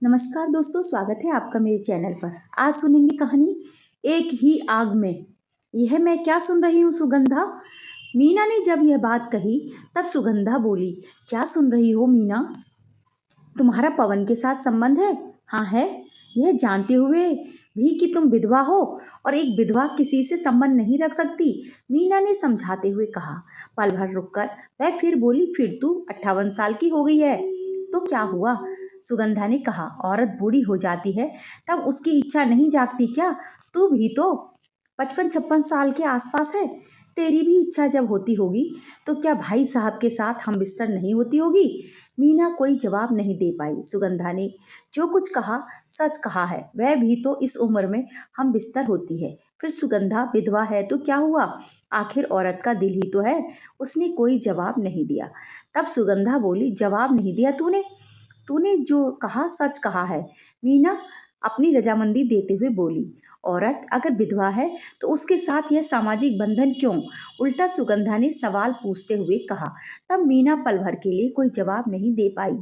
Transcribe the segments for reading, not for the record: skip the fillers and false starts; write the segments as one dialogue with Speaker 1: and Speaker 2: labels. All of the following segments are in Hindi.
Speaker 1: नमस्कार दोस्तों, स्वागत है आपका मेरे चैनल पर। आज सुनेंगे कहानी एक ही आग में। यह मैं क्या सुन रही हूँ सुगंधा? मीना ने जब यह बात कही तब सुगंधा बोली, क्या सुन रही हो मीना? तुम्हारा पवन के साथ संबंध है? हाँ है। यह जानते हुए भी कि तुम विधवा हो और एक विधवा किसी से संबंध नहीं रख सकती, मीना ने समझाते हुए कहा। पल भर रुककर वह फिर बोली, फिर तू 58 साल की हो गई है तो क्या हुआ? सुगंधा ने कहा, औरत बूढ़ी हो जाती है तब उसकी इच्छा नहीं जागती क्या? तू भी तो 55-56 साल के आसपास है। तेरी भी इच्छा जब होती होगी तो क्या भाई साहब के साथ हम बिस्तर नहीं होती होगी? मीना कोई जवाब नहीं दे पाई। सुगंधा ने जो कुछ कहा सच कहा है, वह भी तो इस उम्र में हम बिस्तर होती है। फिर सुगंधा विधवा है तो क्या हुआ? आखिर औरत का दिल ही तो है। उसने कोई जवाब नहीं दिया। तब सुगंधा बोली, जवाब नहीं दिया तूने? तूने जो कहा सच कहा है, मीना अपनी रजामंदी देते हुए बोली। औरत अगर विधवा है तो उसके साथ यह सामाजिक बंधन क्यों? उल्टा सुगंधा ने सवाल पूछते हुए कहा। तब मीना पल भर के लिए कोई जवाब नहीं दे पाई।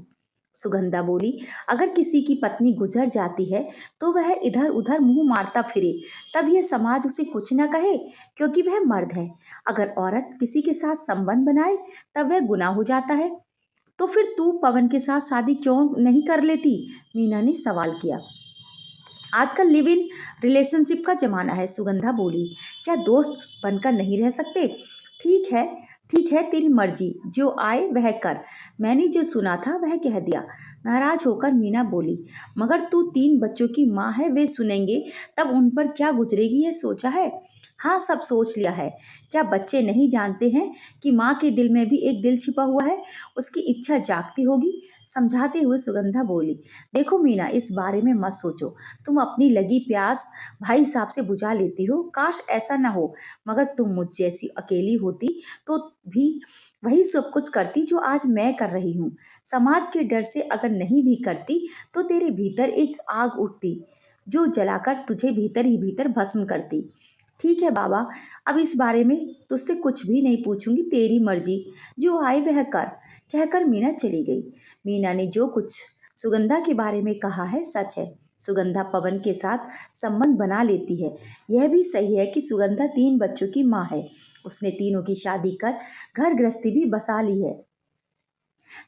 Speaker 1: सुगंधा बोली, अगर किसी की पत्नी गुजर जाती है तो वह इधर उधर मुंह मारता फिरे, तब यह समाज उसे कुछ न कहे क्योंकि वह मर्द है। अगर औरत किसी के साथ संबंध बनाए तब वह गुनाह हो जाता है। तो फिर तू पवन के साथ शादी क्यों नहीं कर लेती? मीना ने सवाल किया। आजकल लिव इन रिलेशनशिप का जमाना है, सुगंधा बोली। क्या दोस्त बनकर नहीं रह सकते? ठीक है, ठीक है, तेरी मर्जी, जो आए वह कर। मैंने जो सुना था वह कह दिया। नाराज होकर मीना बोली, मगर तू 3 बच्चों की माँ है, वे सुनेंगे तब उन पर क्या गुजरेगी, ये सोचा है? हाँ, सब सोच लिया है। क्या बच्चे नहीं जानते हैं कि माँ के दिल में भी एक दिल छिपा हुआ है, उसकी इच्छा जागती होगी? समझाते हुए सुगंधा बोली, देखो मीना, इस बारे में मत सोचो। तुम अपनी लगी प्यास भाई साहब से बुझा लेती हो। काश ऐसा ना हो, मगर तुम मुझ जैसी अकेली होती तो भी वही सब कुछ करती जो आज मैं कर रही हूँ। समाज के डर से अगर नहीं भी करती तो तेरे भीतर एक आग उठती जो जलाकर तुझे भीतर ही भीतर भस्म करती। ठीक है बाबा, अब इस बारे में तुझसे कुछ भी नहीं पूछूंगी, तेरी मर्जी, जो आए वह कर, कहकर मीना चली गई। मीना ने जो कुछ सुगंधा के बारे में कहा है सच है। सुगंधा पवन के साथ संबंध बना लेती है। यह भी सही है कि सुगंधा 3 बच्चों की माँ है। उसने तीनों की शादी कर घर गृहस्थी भी बसा ली है।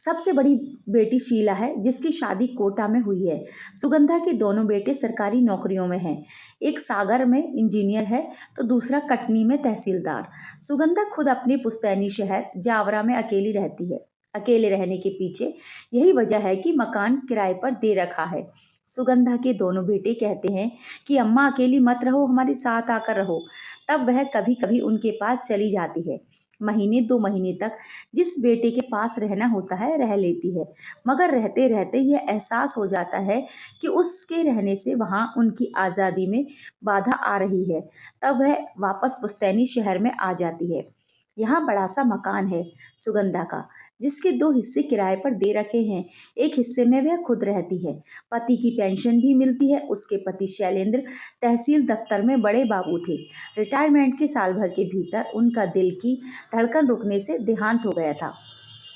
Speaker 1: सबसे बड़ी बेटी शीला है जिसकी शादी कोटा में हुई है। सुगंधा के दोनों बेटे सरकारी नौकरियों में हैं। एक सागर में इंजीनियर है तो दूसरा कटनी में तहसीलदार। सुगंधा खुद अपने पुश्तैनी शहर जावरा में अकेली रहती है। अकेले रहने के पीछे यही वजह है कि मकान किराए पर दे रखा है। सुगंधा के दोनों बेटे कहते हैं कि अम्मा अकेली मत रहो, हमारे साथ आकर रहो। तब वह कभी कभी उनके पास चली जाती है। महीने 2 महीने तक जिस बेटे के पास रहना होता है रह लेती है, मगर रहते रहते यह एहसास हो जाता है कि उसके रहने से वहाँ उनकी आज़ादी में बाधा आ रही है। तब वह वापस पुश्तैनी शहर में आ जाती है। यहाँ बड़ा सा मकान है सुगंधा का, जिसके 2 हिस्से किराए पर दे रखे हैं। एक हिस्से में वह खुद रहती है। पति की पेंशन भी मिलती है। उसके पति शैलेंद्र तहसील दफ्तर में बड़े बाबू थे। रिटायरमेंट के साल भर के भीतर उनका दिल की धड़कन रुकने से देहांत हो गया था।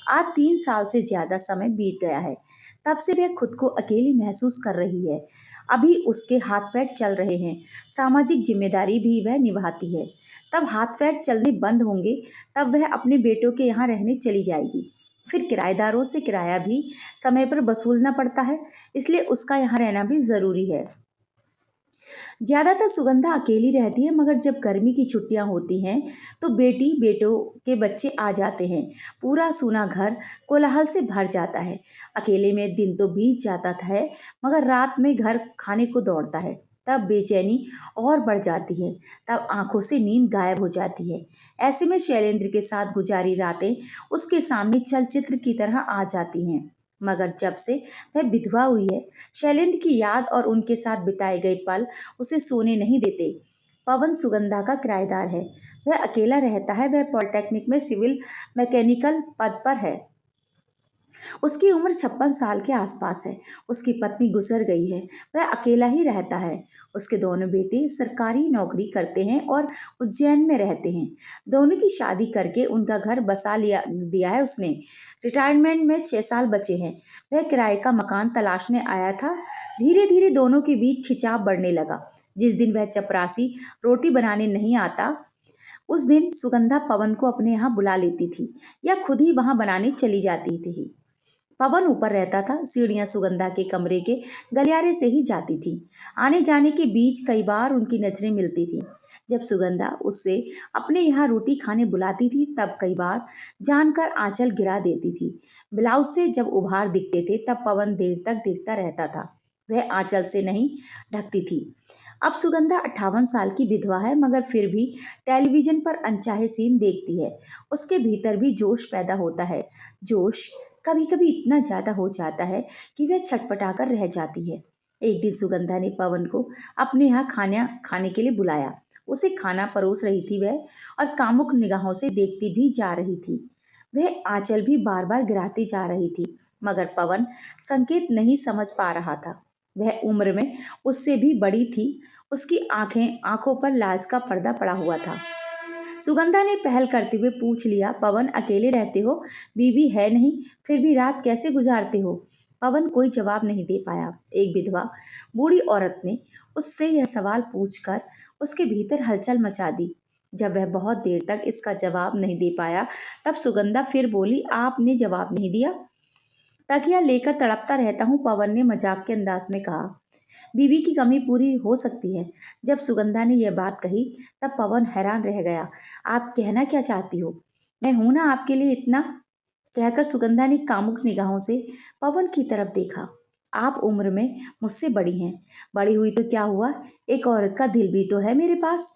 Speaker 1: आज 3 साल से ज्यादा समय बीत गया है। तब से वह खुद को अकेली महसूस कर रही है। अभी उसके हाथ पैर चल रहे हैं, सामाजिक जिम्मेदारी भी वह निभाती है। तब हाथ पैर चलने बंद होंगे तब वह अपने बेटों के यहाँ रहने चली जाएगी। फिर किराएदारों से किराया भी समय पर वसूलना पड़ता है, इसलिए उसका यहाँ रहना भी जरूरी है। ज्यादातर सुगंधा अकेली रहती है, मगर जब गर्मी की छुट्टियां होती हैं तो बेटी बेटों के बच्चे आ जाते हैं। पूरा सूना घर कोलाहल से भर जाता है। अकेले में दिन तो बीत जाता है, मगर रात में घर खाने को दौड़ता है। तब बेचैनी और बढ़ जाती है। तब आंखों से नींद गायब हो जाती है। ऐसे में शैलेंद्र के साथ गुजारी रातें उसके सामने चलचित्र की तरह आ जाती हैं। मगर जब से वह विधवा हुई है, शैलेंद्र की याद और उनके साथ बिताए गए पल उसे सोने नहीं देते। पवन सुगंधा का किराएदार है। वह अकेला रहता है। वह पॉलिटेक्निक में सिविल मैकेनिकल पद पर है। उसकी उम्र 56 साल के आसपास है। उसकी पत्नी गुजर गई है। वह अकेला ही रहता है। उसके दोनों बेटे सरकारी नौकरी करते हैं और उज्जैन में रहते हैं। दोनों की शादी करके उनका घर बसा लिया दिया है उसने। रिटायरमेंट में 6 साल बचे हैं। वह किराए का मकान तलाशने आया था। धीरे धीरे दोनों के बीच खिंचाव बढ़ने लगा। जिस दिन वह चपरासी रोटी बनाने नहीं आता, उस दिन सुगंधा पवन को अपने यहाँ बुला लेती थी या खुद ही वहां बनाने चली जाती थी। पवन ऊपर रहता था। सीढ़ियां सुगंधा के कमरे के गलियारे से ही जाती थी। आने जाने के बीच कई बार उनकी नजरें मिलती थी। जब सुगंधा उससे अपने यहाँ रोटी खाने बुलाती थी तब कई बार जानकर आंचल गिरा देती थी। ब्लाउज से जब उभार दिखते थे तब पवन देर तक देखता रहता था। वह आंचल से नहीं ढकती थी। अब सुगंधा 58 साल की विधवा है, मगर फिर भी टेलीविजन पर अनचाहे सीन देखती है। उसके भीतर भी जोश पैदा होता है। जोश कभी कभी इतना ज्यादा हो जाता है कि वह छटपटाकर रह जाती है। एक दिन सुगंधा ने पवन को अपने यहाँ खाना खाने के लिए बुलाया। उसे खाना परोस रही थी वह, और कामुक निगाहों से देखती भी जा रही थी। वह आंचल भी बार बार गिराती जा रही थी, मगर पवन संकेत नहीं समझ पा रहा था। वह उम्र में उससे भी बड़ी थी। उसकी आंखों पर लाज का पर्दा पड़ा हुआ था। सुगंधा ने पहल करते हुए पूछ लिया, पवन अकेले रहते हो? बीवी है नहीं, फिर भी रात कैसे गुजारते हो? पवन कोई जवाब नहीं दे पाया। एक विधवा बूढ़ी औरत ने उससे यह सवाल पूछकर उसके भीतर हलचल मचा दी। जब वह बहुत देर तक इसका जवाब नहीं दे पाया, तब सुगंधा फिर बोली, आपने जवाब नहीं दिया? तकिया लेकर तड़पता रहता हूँ, पवन ने मजाक के अंदाज में कहा। बीवी की कमी पूरी हो सकती है। जब सुगंधा ने यह बात कही तब पवन हैरान रह गया। आप कहना क्या चाहती हो? मैं हूं ना आपके लिए इतना। कहकर सुगंधा ने कामुक निगाहों से पवन की तरफ देखा। आप उम्र में मुझसे बड़ी हैं। बड़ी हुई तो क्या हुआ, एक औरत का दिल भी तो है मेरे पास।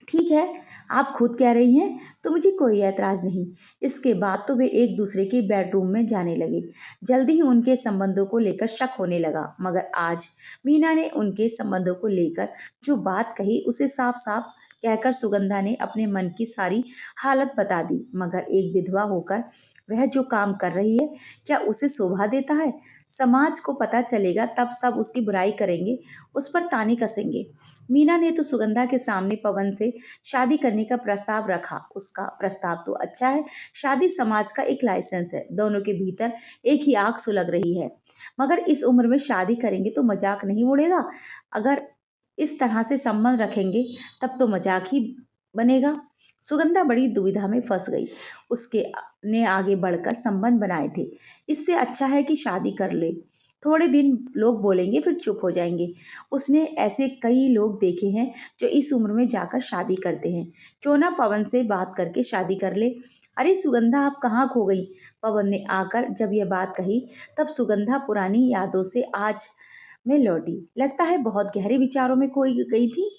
Speaker 1: ठीक है, आप खुद कह रही हैं तो मुझे कोई ऐतराज नहीं। इसके बाद तो वे एक दूसरे के बेडरूम में जाने लगे। जल्दी ही उनके संबंधों को लेकर शक होने लगा, मगर आज मीना ने उनके संबंधों को लेकर जो बात कही उसे साफ साफ कहकर सुगंधा ने अपने मन की सारी हालत बता दी। मगर एक विधवा होकर वह जो काम कर रही है, क्या उसे शोभा देता है? समाज को पता चलेगा तब सब उसकी बुराई करेंगे, उस पर ताने कसेंगे। मीना ने तो सुगंधा के सामने पवन से शादी करने का प्रस्ताव रखा। उसका प्रस्ताव तो अच्छा है। शादी समाज का एक लाइसेंस है। दोनों के भीतर एक ही आग सुलग रही है। मगर इस उम्र में शादी करेंगे तो मजाक नहीं उड़ेगा। अगर इस तरह से संबंध रखेंगे तब तो मजाक ही बनेगा। सुगंधा बड़ी दुविधा में फंस गई। उसके ने आगे बढ़कर संबंध बनाए थे। इससे अच्छा है कि शादी कर ले। थोड़े दिन लोग बोलेंगे, फिर चुप हो जाएंगे। उसने ऐसे कई लोग देखे हैं जो इस उम्र में जाकर शादी करते हैं। क्यों ना पवन से बात करके शादी कर ले। अरे सुगंधा, आप कहाँ खो गई? पवन ने आकर जब यह बात कही तब सुगंधा पुरानी यादों से आज में लौटी। लगता है बहुत गहरे विचारों में खोई गई थी।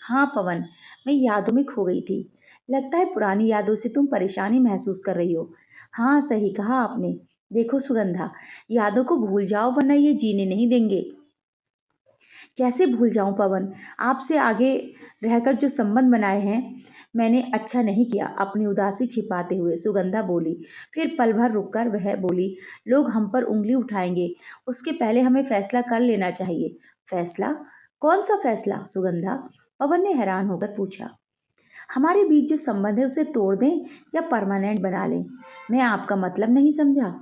Speaker 1: हाँ पवन, मैं यादों में खो गई थी। लगता है पुरानी यादों से तुम परेशानी महसूस कर रही हो। हाँ, सही कहा आपने। देखो सुगंधा, यादों को भूल जाओ वरना ये जीने नहीं देंगे। कैसे भूल जाऊं पवन? आपसे आगे रहकर जो संबंध बनाए हैं मैंने, अच्छा नहीं किया। अपनी उदासी छिपाते हुए सुगंधा बोली। फिर पल भर रुककर वह बोली, लोग हम पर उंगली उठाएंगे, उसके पहले हमें फैसला कर लेना चाहिए। फैसला? कौन सा फैसला सुगंधा? पवन ने हैरान होकर पूछा। हमारे बीच जो संबंध है उसे तोड़ दें या परमानेंट बना लें? मैं आपका मतलब नहीं समझा।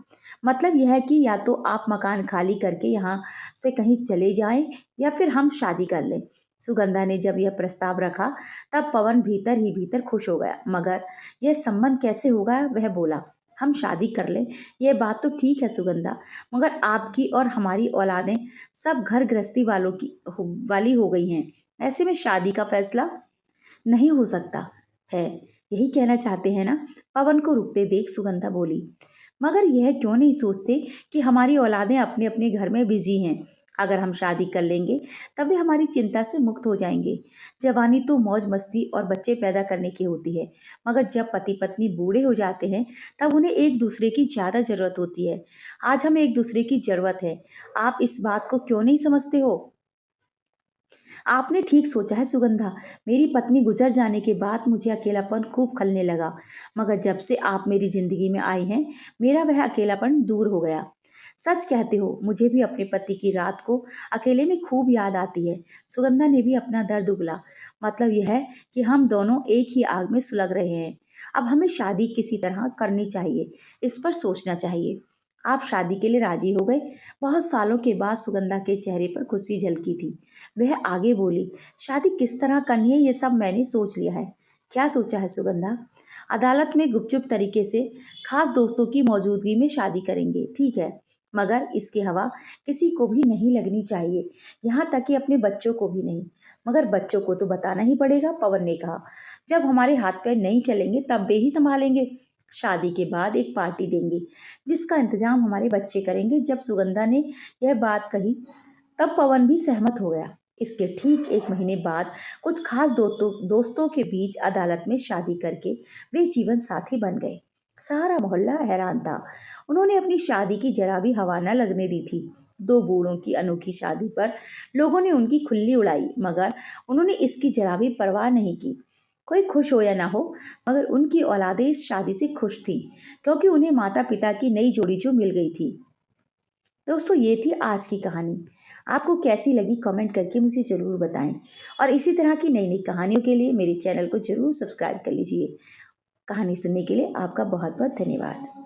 Speaker 1: मतलब यह है कि या तो आप मकान खाली करके यहाँ से कहीं चले जाएं या फिर हम शादी कर लें। सुगंधा ने जब यह प्रस्ताव रखा तब पवन भीतर ही भीतर खुश हो गया। मगर यह संबंध कैसे होगा? वह बोला, हम शादी कर लें यह बात तो ठीक है सुगंधा, मगर आपकी और हमारी औलादें सब घर गृहस्थी वाली हो गई हैं। ऐसे में शादी का फैसला नहीं हो सकता है। यही कहना चाहते हैं ना? पवन को रुकते देख सुगंधा बोली। मगर यह क्यों नहीं सोचते कि हमारी औलादें अपने अपने घर में बिजी हैं। अगर हम शादी कर लेंगे तब वे हमारी चिंता से मुक्त हो जाएंगे। जवानी तो मौज मस्ती और बच्चे पैदा करने की होती है, मगर जब पति पत्नी बूढ़े हो जाते हैं तब उन्हें एक दूसरे की ज्यादा जरूरत होती है। आज हमें एक दूसरे की जरूरत है। आप इस बात को क्यों नहीं समझते हो? आपने ठीक सोचा है सुगंधा। मेरी पत्नी गुजर जाने के बाद मुझे अकेलापन खूब खलने लगा, मगर जब से आप मेरी जिंदगी में आई हैं, मेरा वह अकेलापन दूर हो गया। सच कहते हो, मुझे भी अपने पति की रात को अकेले में खूब याद आती है। सुगंधा ने भी अपना दर्द उगला। मतलब यह है कि हम दोनों एक ही आग में सुलग रहे हैं। अब हमें शादी किसी तरह करनी चाहिए, इस पर सोचना चाहिए। आप शादी के लिए राजी हो गए। बहुत सालों के बाद सुगंधा के चेहरे पर खुशी झलकी थी। वह आगे बोली, शादी किस तरह करनी है ये सब मैंने सोच लिया है। क्या सोचा है सुगंधा? अदालत में गुपचुप तरीके से खास दोस्तों की मौजूदगी में शादी करेंगे, ठीक है, मगर इसकी हवा किसी को भी नहीं लगनी चाहिए, यहाँ तक कि अपने बच्चों को भी नहीं। मगर बच्चों को तो बताना ही पड़ेगा, पवन ने कहा। जब हमारे हाथ पैर नहीं चलेंगे तब वे ही संभालेंगे। शादी के बाद एक पार्टी देंगे, जिसका इंतजाम हमारे बच्चे करेंगे। जब सुगंधा ने यह बात कही तब पवन भी सहमत हो गया। इसके ठीक 1 महीने बाद कुछ खास दोस्तों के बीच अदालत में शादी करके वे जीवन साथी बन गए। सारा मोहल्ला हैरान था। उन्होंने अपनी शादी की जरा भी हवा न लगने दी थी। दो बूढ़ों की अनोखी शादी पर लोगों ने उनकी खुल्ली उड़ाई, मगर उन्होंने इसकी जरा भी परवाह नहीं की। कोई खुश हो या ना हो, मगर उनकी औलादें इस शादी से खुश थी, क्योंकि उन्हें माता पिता की नई जोड़ी जो मिल गई थी। दोस्तों, ये थी आज की कहानी। आपको कैसी लगी कमेंट करके मुझे ज़रूर बताएं, और इसी तरह की नई नई कहानियों के लिए मेरे चैनल को ज़रूर सब्सक्राइब कर लीजिए। कहानी सुनने के लिए आपका बहुत बहुत धन्यवाद।